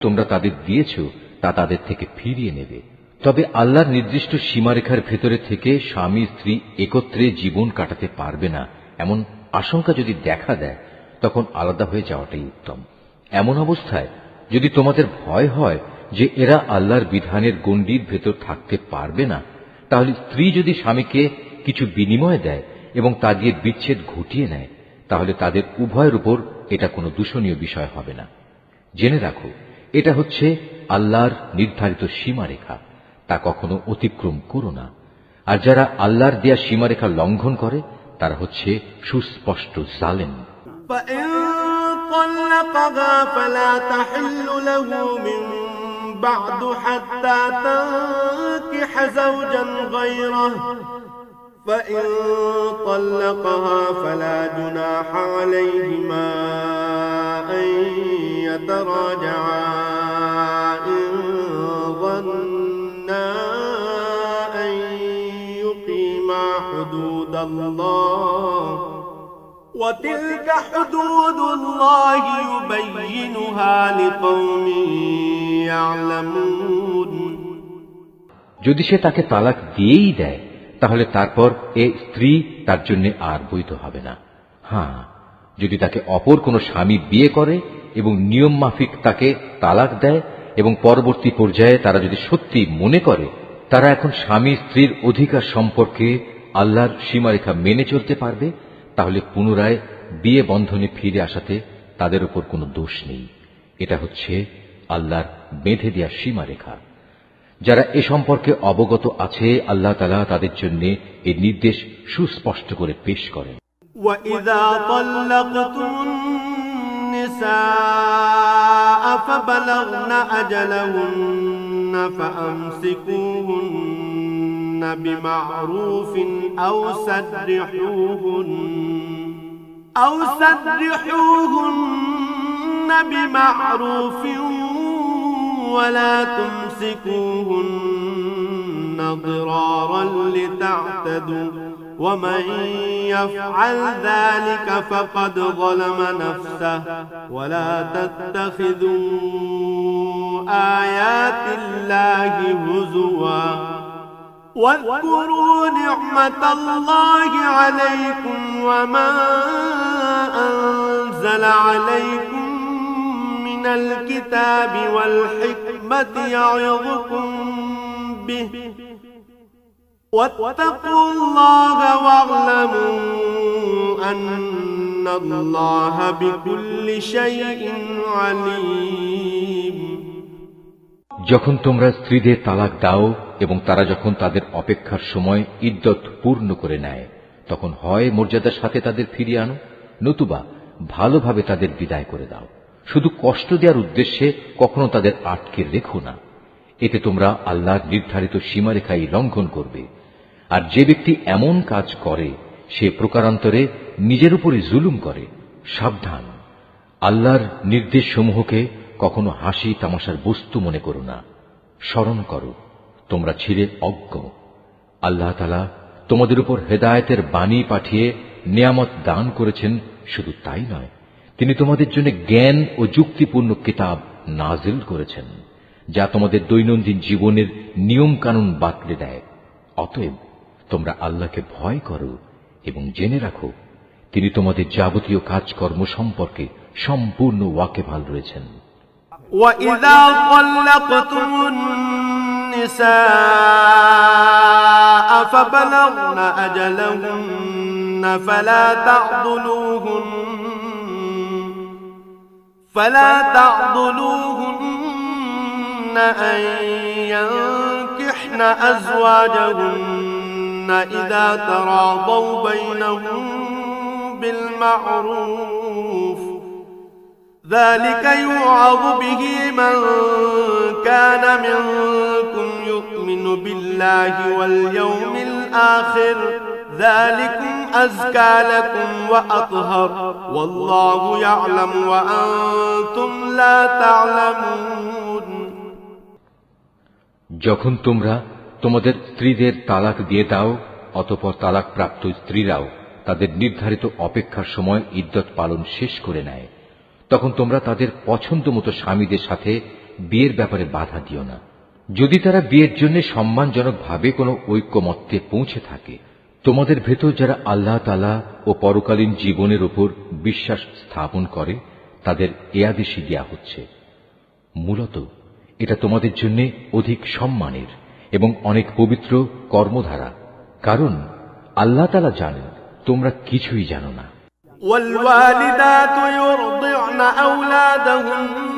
তোমরা তাদের দিয়েছ তা তাদের থেকে ফিরিয়ে নেবে। তবে আল্লাহর নির্দিষ্ট সীমারেখার ভেতরে থেকে স্বামী স্ত্রী একত্রে জীবন কাটাতে পারবে না এমন আশঙ্কা যদি দেখা দেয়, তখন আলাদা হয়ে যাওয়াটাই উত্তম। এমন অবস্থায় যদি তোমাদের ভয় হয় যে এরা আল্লাহর বিধানের গণ্ডির ভেতর থাকতে পারবে না, তাহলে স্ত্রী যদি স্বামীকে কিছু বিনিময় দেয় এবং তা দিয়ে বিচ্ছেদ ঘটিয়ে নেয়, তাহলে তাদের উভয়ের উপর এটা কোনো দূষণীয় বিষয় হবে না। জেনে রাখো, এটা হচ্ছে আল্লাহর নির্ধারিত সীমারেখা, তা কখনো অতিক্রম করো না। আর যারা আল্লাহর দেয়া সীমারেখা লঙ্ঘন করে তারা হচ্ছে সুস্পষ্ট জালেম। طلقها فلا تحل له من بعد حتى تنكح زوجا غيره فإن طلقها فلا جناح عليهما أن يتراجعا إن ظنا أن يقيما حدود الله وتلك حدود الله يبينها لقوم يعلمون। যদি সে তাকে তালাক দিয়েই দেয়, তাহলে তারপর এ স্ত্রী তার জন্য আর বৈধ হবে না। হ্যাঁ, যদি তাকে অপর কোন স্বামী বিয়ে করে এবং নিয়ম মাফিক তাকে তালাক দেয় এবং পরবর্তী পর্যায়ে তারা যদি সত্যি মনে করে তারা এখন স্বামী স্ত্রীর অধিকার সম্পর্কে আল্লাহর সীমারেখা মেনে চলতে পারবে, তাহলে পুনরায় বিয়ে বন্ধনে ফিরে আসাতে তাদের উপর কোনো দোষ নেই। এটা হচ্ছে আল্লাহর বেঁধে দেয়া সীমারেখা। যারা এ সম্পর্কে অবগত আছে, আল্লাহ তাআলা তাদের জন্য এই নির্দেশ সুস্পষ্ট করে পেশ করেন। وَإِذَا طَلَّقْتُمُ النِّسَاءَ فَبَلَغْنَ أَجَلَهُنَّ فَأَمْسِكُوهُنَّ بِمَعْرُوفٍ أَوْ سَرِّحُوهُنَّ بِمَعْرُوفٍ ولا تمسكوهن ضرارا لتعتدوا ومن يفعل ذلك فقد ظلم نفسه ولا تتخذوا آيات الله هزوا واذكروا نعمة الله عليكم وما أنزل عليكم من الكتاب والحكمة يعظكم به واتقوا الله واعلموا أن الله بكل شيء عليم। যখন তোমরা স্ত্রীদের তালাক দাও এবং তারা যখন তাদের অপেক্ষার সময় ইদ্যত পূর্ণ করে নেয়, তখন হয় মর্যাদার সাথে তাদের ফিরিয়ে আনো, নতুবা ভালোভাবে তাদের বিদায় করে দাও। শুধু কষ্ট দেওয়ার উদ্দেশ্যে কখনো তাদের আটকে রেখো না। এতে তোমরা আল্লাহর নির্ধারিত সীমারেখাই লঙ্ঘন করবে। আর যে ব্যক্তি এমন কাজ করে সে প্রকারান্তরে নিজের উপরই জুলুম করে। সাবধান, আল্লাহর নির্দেশ সমূহকে কখনো হাসি তামাশার বস্তু মনে করো না। স্মরণ করো, তোমরা ছিলে অজ্ঞ। আল্লাহ তাআলা তোমাদের উপর হেদায়েতের বাণী পাঠিয়ে নিয়ামত দান করেছেন। শুধু তাই নয়, তিনি তোমাদের জন্য জ্ঞান ও যুক্তিপূর্ণ কিতাব নাজিল করেছেন, যা তোমাদের দৈনন্দিন জীবনের নিয়ম কানুন বাতলে দেয়। অতএব তোমরা আল্লাহকে ভয় করো এবং জেনে রাখো, তিনি তোমাদের যাবতীয় কাজকর্ম সম্পর্কে সম্পূর্ণ ওয়াকিবহাল রয়েছেন। وَإِذَا طَلَّقْتُمُ النِّسَاءَ فَبَلَغْنَ أَجَلَهُنَّ فلا تعضلوهن أن ينكحن أزواجهن إذا تراضوا بينهم بالمعروف ذلك يوعظ به من كان منكم يؤمن بالله واليوم الآخر ذلكم أزكى لكم وأطهر والله يعلم وأنتم لا تعلمون। যখন তোমরা তোমাদের স্ত্রীদের তালাক দিয়ে দাও, অতঃপর তালাক প্রাপ্ত স্ত্রীরাও তাদের নির্ধারিত অপেক্ষার সময় ইদ্যত পালন শেষ করে নেয়, তখন তোমরা তাদের পছন্দ মতো স্বামীদের সাথে বিয়ের ব্যাপারে বাধা দিও না। যদি তারা বিয়ের জন্য সম্মানজনকভাবে কোনো ঐক্যমত্যে পৌঁছে থাকে, তোমাদের ভেতর যারা আল্লাহ তাআলা ও পরকালীন জীবনের উপর বিশ্বাস স্থাপন করে তাদের এ আদেশই দেয়া হচ্ছে। মূলত এটা তোমাদের জন্য অধিক সম্মানের এবং অনেক পবিত্র কর্মধারা, কারণ আল্লাহ তাআলা জানেন তোমরা কিছুই জানো না। والوالدات يرضعن أولادهن